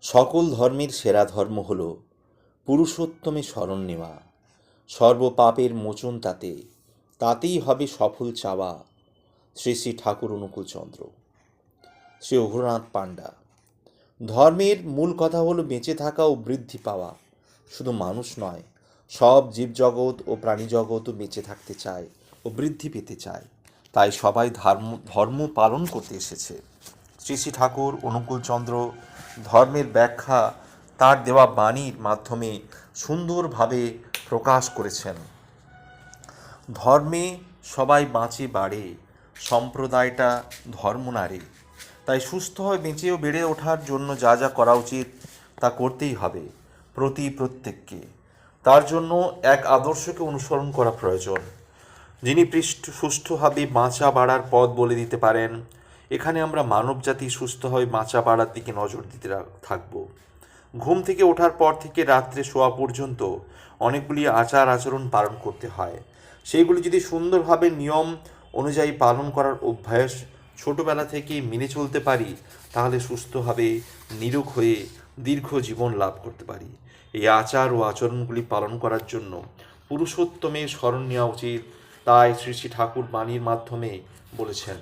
সকল ধর্মের সেরা ধর্ম হল পুরুষোত্তমে শরণ নেওয়া। সর্বপাপের মোচন তাতেই হবে সফল চাওয়া। শ্রী শ্রী ঠাকুর অনুকূলচন্দ্র। শ্রী অঘোরনাথ পাণ্ডা। ধর্মের মূল কথা হলো বেঁচে থাকা ও বৃদ্ধি পাওয়া। শুধু মানুষ নয়, সব জীবজগৎ ও প্রাণীজগৎও বেঁচে থাকতে চায় ও বৃদ্ধি পেতে চায়। তাই সবাই ধর্ম পালন করতে এসেছে। শ্রী শ্রী ঠাকুর অনুকূলচন্দ্র ধর্মের ব্যাখ্যা তার দেওয়া বাণীর মাধ্যমে সুন্দরভাবে প্রকাশ করেছেন। ধর্মে সবাই বাঁচে বাড়ে, সম্প্রদায়টা ধর্ম নারে। তাই সুস্থভাবে বেঁচে ও বেড়ে ওঠার জন্য যা যা করা উচিত তা করতেই হবে প্রত্যেককে। তার জন্য এক আদর্শকে অনুসরণ করা প্রয়োজন, যিনি সুষ্ঠুভাবে বাঁচা বাড়ার পথ বলে দিতে পারেন। এখানে আমরা মানবজাতি সুস্থভাবে বাঁচা বাড়ার দিকে নজর দিতে থাকব। ঘুম থেকে ওঠার পর থেকে রাত্রে শোয়া পর্যন্ত অনেকগুলি আচার আচরণ পালন করতে হয়। সেইগুলি যদি সুন্দরভাবে নিয়ম অনুযায়ী পালন করার অভ্যাস ছোটবেলা থেকেই মেনে চলতে পারি, তাহলে সুস্থভাবে নিরোগ হয়ে দীর্ঘ জীবন লাভ করতে পারি। এই আচার ও আচরণগুলি পালন করার জন্য পুরুষোত্তমের শরণ নেওয়া উচিত। তাই শ্রী শ্রী ঠাকুর বাণীর মাধ্যমে বলেছেন,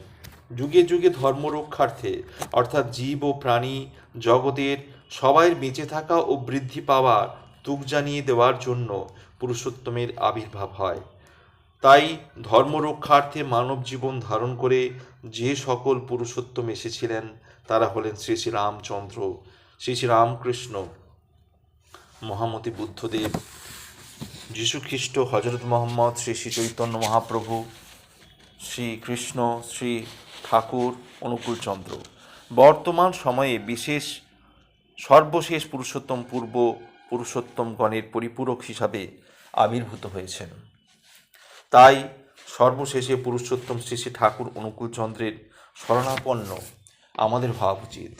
যুগে যুগে ধর্ম রক্ষার্থে অর্থাৎ জীব ও প্রাণী জগতের সবাইয়ের বেঁচে থাকা ও বৃদ্ধি পাওয়ার তুক জানিয়ে দেওয়ার জন্য পুরুষোত্তমের আবির্ভাব হয়। তাই ধর্ম রক্ষার্থে মানব জীবন ধারণ করে যে সকল পুরুষোত্তম এসেছিলেন তারা হলেন শ্রী শ্রী রামচন্দ্র, শ্রী শ্রী রামকৃষ্ণ, মহামতি বুদ্ধদেব, যীশুখ্রিস্ট, হজরত মোহাম্মদ, শ্রী শ্রী চৈতন্য মহাপ্রভু, শ্রীকৃষ্ণ, শ্রী ঠাকুর অনুকূলচন্দ্র। বর্তমান সময়ে সর্বশেষ পুরুষোত্তম পুরুষোত্তমগণের পরিপূরক হিসাবে আবির্ভূত হয়েছেন। তাই সর্বশেষে পুরুষোত্তম শ্রী শ্রী ঠাকুর অনুকূলচন্দ্রের শরণাপন্ন আমাদের ভাবা উচিত।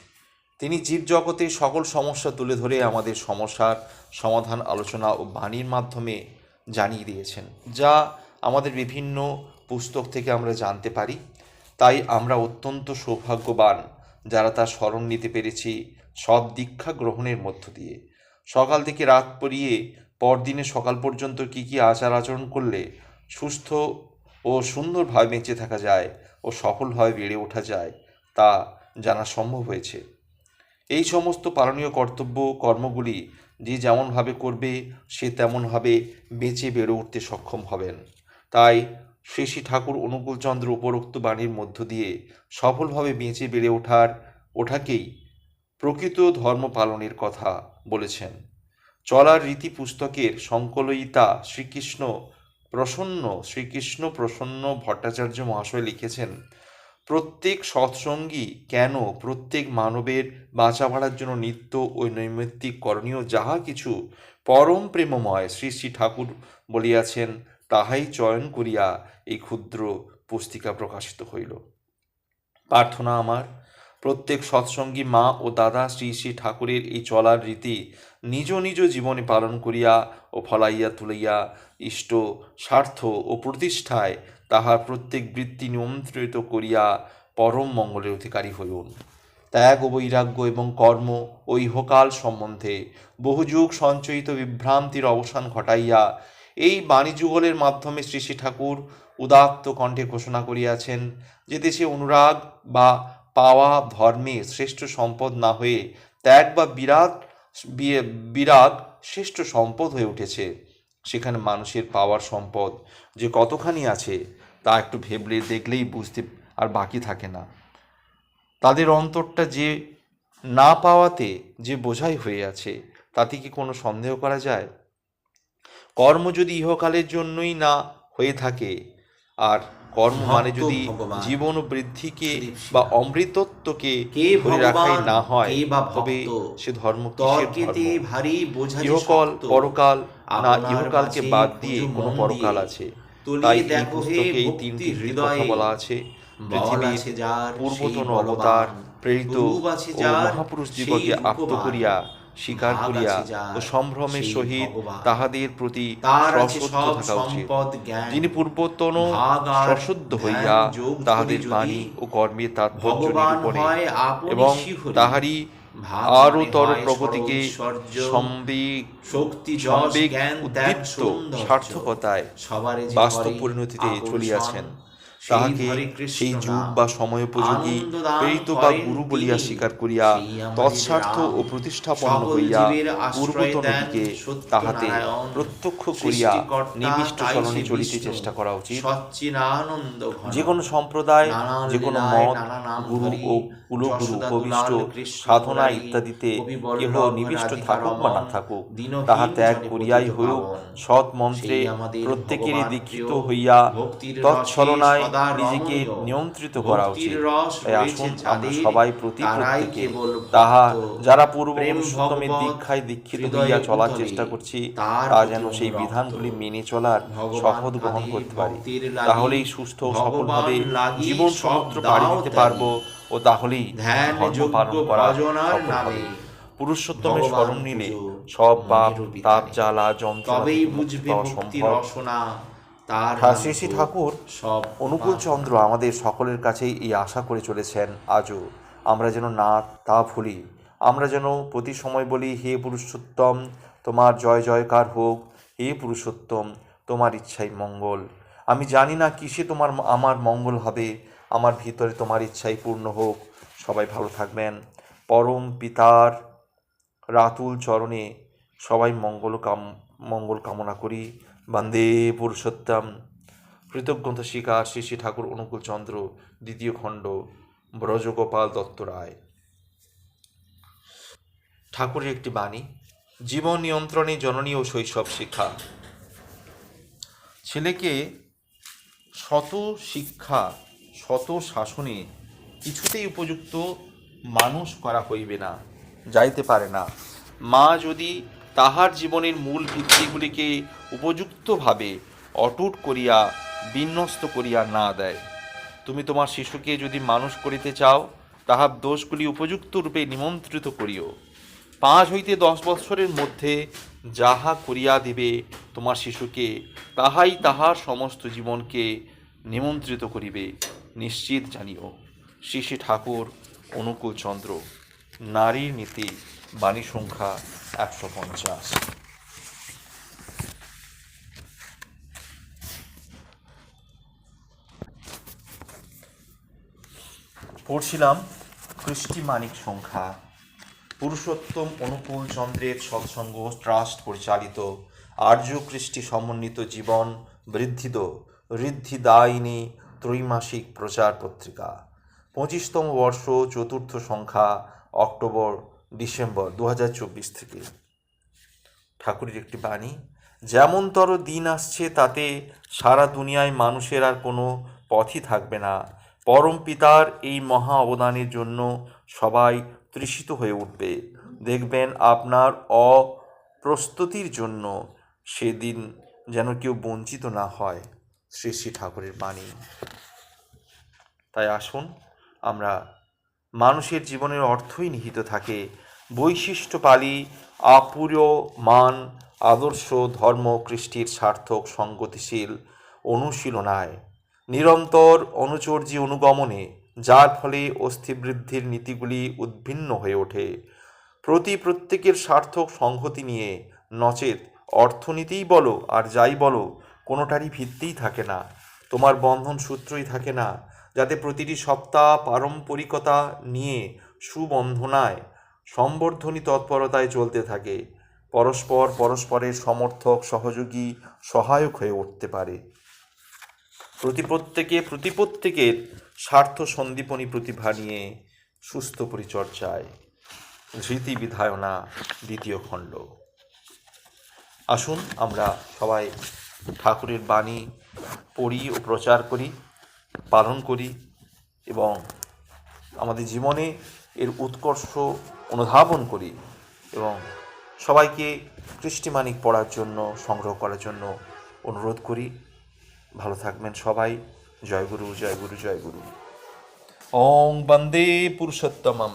তিনি জীবজগতে সকল সমস্যা তুলে ধরে আমাদের সমস্যার সমাধান আলোচনা ও বাণীর মাধ্যমে জানিয়ে দিয়েছেন, যা আমাদের বিভিন্ন পুস্তক থেকে আমরা জানতে পারি। তাই আমরা অত্যন্ত সৌভাগ্যবান যারা তার শরণ নিতে পেরেছি সব দীক্ষা গ্রহণের মধ্য দিয়ে। সকাল থেকে রাত পড়িয়ে পরদিনে সকাল পর্যন্ত কী কী আচার আচরণ করলে সুস্থ ও সুন্দরভাবে বেঁচে থাকা যায় ও সফলভাবে বেড়ে ওঠা যায় তা জানা সম্ভব হয়েছে। এই সমস্ত পালনীয় কর্মগুলি যে যেমনভাবে করবে সে তেমনভাবে বেঁচে বেড়ে উঠতে সক্ষম হবেন। তাই শ্রী শ্রী ঠাকুর অনুকূলচন্দ্র উপরোক্ত বাণীর মধ্য দিয়ে সফলভাবে বেঁচে বেড়ে ওঠাকেই প্রকৃত ধর্ম পালনের কথা বলেছেন। চলার রীতি পুস্তকের সংকলয়িতা শ্রীকৃষ্ণ প্রসন্ন ভট্টাচার্য মহাশয় লিখেছেন, প্রত্যেক সৎসঙ্গী কেন প্রত্যেক মানবের বাঁচা বাড়ার জন্য নিত্য ও নৈমিত্তিক করণীয় যাহা কিছু পরম প্রেমময় শ্রী শ্রী ঠাকুর বলিয়াছেন, তাহাই চয়ন করিয়া এই ক্ষুদ্র পুস্তিকা প্রকাশিত হইল। প্রার্থনা আমার, প্রত্যেক সৎসঙ্গী মা ও দাদা শ্রী শ্রী ঠাকুরের এই চলার রীতি নিজ নিজ জীবনে পালন করিয়া ও ফলাইয়া তুলিয়া ইষ্ট স্বার্থ ও প্রতিষ্ঠায় তাহার প্রত্যেক বৃত্তি নিয়ন্ত্রিত করিয়া পরম মঙ্গলের অধিকারী হইউন। ত্যাগ ও বৈরাগ্য এবং কর্ম ও ইহকাল সম্বন্ধে বহুযুগ সঞ্চয়িত বিভ্রান্তির অবসান ঘটাইয়া এই বাণীযুগলের মাধ্যমে শ্রী শ্রী ঠাকুর উদাত্ত কণ্ঠে ঘোষণা করিয়াছেন যে দেশে অনুরাগ বা পাওয়া ধর্মে শ্রেষ্ঠ সম্পদ না হয়ে ত্যাগ বা বিরাগ শ্রেষ্ঠ সম্পদ হয়ে উঠেছে, সেখানে মানুষের পাওয়ার সম্পদ যে কতখানি আছে তা একটু ভেবলে দেখলেই বুঝতে আর বাকি থাকে না। তাদের অন্তরটা যে না পাওয়াতে যে বোঝাই হয়ে আছে তাতে কি কোনো সন্দেহ করা যায়? কর্ম যদি ইহকালের জন্যই না হয়ে থাকে, আর কর্ম মানে যদি জীবন বৃদ্ধিকে বা অমৃতত্বকে ধরে রাখাই না হয়, তবে সে ধর্ম কিসের ধর্ম? ইহকাল পরকাল না ইহকালকে বাদ দিয়ে কোনো পরকাল আছে? তাই এই পুস্তকে এই তিনটি কথা বলা আছে। পৃথিবীর পূর্বতন অবতার প্রেরিত ও মহাপুরুষ দিগকে আপ্ত করিয়া স্বীকার করিয়া ও সম্ভ্রমের সহিত তাহাদের প্রতি সশ্রদ্ধ থাকা উচিত। যিনি পূর্বতন সশুদ্ধ হইয়া তাহাদের বাণী ও কর্মের তাৎপর্য নিরূপণে এবং তাহারই আরোতর প্রগতিকে সম্বেগ উদ্দীপ্ত সার্থকতায় বাস্তব পরিণতিতে চলিয়াছেন, তাহাকে সেই যুগ বা সময়োপযোগী প্রেরিত বা গুরু বলিয়া স্বীকার করিয়া তৎস্বার্থ ও প্রতিষ্ঠাপন্ন হইয়া পূর্বতন দিকে তাহাতে প্রত্যক্ষ করিয়া নিবিষ্ট চলনে চলিতে চেষ্টা করা উচিত। যে কোনো সম্প্রদায়, যে কোনো মত, গুরু ও কুলগুরু উপবিষ্ট সাধনা ইত্যাদিতে কেহ নিবিষ্ট থাকুক বা না থাকুক, তাহা ত্যাগ করিয়াই হউক সৎ মন্ত্রে প্রত্যেকেরই দীক্ষিত হইয়া তৎছলনায় নিজেকে নিয়ন্ত্রিত করা উচিত। তাই আসুন আমরা সবাই প্রতি প্রত্যেকে তাহা যারা পূর্বপুরুষোত্তমের দীক্ষায় দীক্ষিত হইয়া চলার চেষ্টা করছি, তা যেন সেই বিধানগুলি মেনে চলার শপথ গ্রহণ করতে পারি। তাহলেই সুস্থ ও সফলভাবে জীবন সমুদ্র পাড়ি দিতে পারবো, ও তাহলেই ধর্ম পালন করা সফল হবে। পুরুষোত্তমের স্মরণ নিলে সব পাপ, তাপ, জ্বালা, যন্ত্রণা থেকে মুক্তি পাওয়া সম্ভব। শ্রী শ্রী ঠাকুর অনুকূল চন্দ্র আমাদের সকলের কাছেই এই আশা করে চলেছেন আজও। আমরা যেন না তা ভুলি, আমরা যেন প্রতি সময় বলি, হে পুরুষোত্তম তোমার জয় জয়কার হোক, হে পুরুষোত্তম তোমার ইচ্ছাই মঙ্গল। আমি জানি না কিসে আমার মঙ্গল হবে, আমার ভিতরে তোমার ইচ্ছাই পূর্ণ হোক। সবাই ভালো থাকবেন। পরম পিতার রাতুল চরণে সবাই মঙ্গল কামনা করি। বন্দে পুরুষোত্তম। কৃতজ্ঞতা স্বীকার শ্রী শ্রী ঠাকুর অনুকূল চন্দ্র, দ্বিতীয় খণ্ড, ব্রজগোপাল দত্ত রায়। ঠাকুরের একটি বাণী। জীবন নিয়ন্ত্রণে জননী ও শৈশব শিক্ষা। ছেলেকে শত শিক্ষা শত শাসনে কিছুতেই উপযুক্ত মানুষ করা হইবে না, যাইতে পারে না। মা যদি তাহার জীবনের মূল ভিত্তিগুলিকে উপযুক্তভাবে অটুট করিয়া বিন্যস্ত করিয়া না দেয়, তুমি তোমার শিশুকে যদি মানুষ করিতে চাও, তাহার দোষগুলি উপযুক্ত রূপে নিমন্ত্রিত করিও। 5 হইতে 10 বৎসরের মধ্যে যাহা করিয়া দিবে তোমার শিশুকে, তাহাই তাহার সমস্ত জীবনকে নিমন্ত্রিত করিবে, নিশ্চিত জানিও। শ্রী শ্রী ঠাকুর অনুকূল চন্দ্র। নারীর নীতি, বাণী সংখ্যা 150। পড়ছিলাম কৃষ্টি মানিক সংখ্যা। পুরুষোত্তম অনুকূল চন্দ্রের সৎসঙ্গ ট্রাস্ট পরিচালিত আর্য কৃষ্টি সমন্বিত জীবন ঋদ্ধিদায়িনী ত্রৈমাসিক প্রচার পত্রিকা। 25তম বর্ষ, চতুর্থ সংখ্যা, অক্টোবর ডিসেম্বর 2024 থেকে। ঠাকুরের একটি বাণী। যেমনতর দিন আসছে তাতে সারা দুনিয়ায় মানুষের আর কোনো পথই থাকবে না। পরম পিতার এই মহা অবদানের জন্য সবাই তৃষিত হয়ে উঠবে। দেখবেন আপনার অপ্রস্তুতির জন্য সেদিন যেন কেউ বঞ্চিত না হয়। শ্রী শ্রী ঠাকুরের বাণী। তাই আসুন আমরা, মানুষের জীবনের অর্থই নিহিত থাকে বৈশিষ্ট্য পালি আপুর্যমান আদর্শ ধর্ম কৃষ্টির সার্থক সংগতিশীল অনুশীলনায়, নিরন্তর অনুচর্যী অনুগমনে, যার ফলে অস্থিবৃদ্ধির নীতিগুলি উদ্ভিন্ন হয়ে ওঠে। প্রত্যেকের সার্থক সংহতি নিয়ে, নচেত অর্থনীতিই বলো আর যাই বলো, কোনোটারই ভিত্তিই থাকে না, তোমার বন্ধন সূত্রই থাকে না, যাতে প্রতিটি সপ্তাহ পারম্পরিকতা নিয়ে সুবন্ধনায় সম্বর্ধনী তৎপরতায় চলতে থাকে, পরস্পরের সমর্থক, সহযোগী, সহায়ক হয়ে উঠতে পারে। প্রত্যেকের স্বার্থ সন্দীপনী প্রতিভা নিয়ে সুস্থ পরিচর্যায়। ধৃতি বিধায়না, দ্বিতীয় খণ্ড। আসুন আমরা সবাই ঠাকুরের বাণী পড়ি ও প্রচার করি, পালন করি এবং আমাদের জীবনে এর উৎকর্ষ অনুধাবন করি, এবং সবাইকে কৃষ্টিমানিক পড়ার জন্য, সংগ্রহ করার জন্য অনুরোধ করি। ভালো থাকবেন সবাই। জয় গুরু, জয় গুরু, জয় গুরু। ওং বন্দে পুরুষোত্তমম।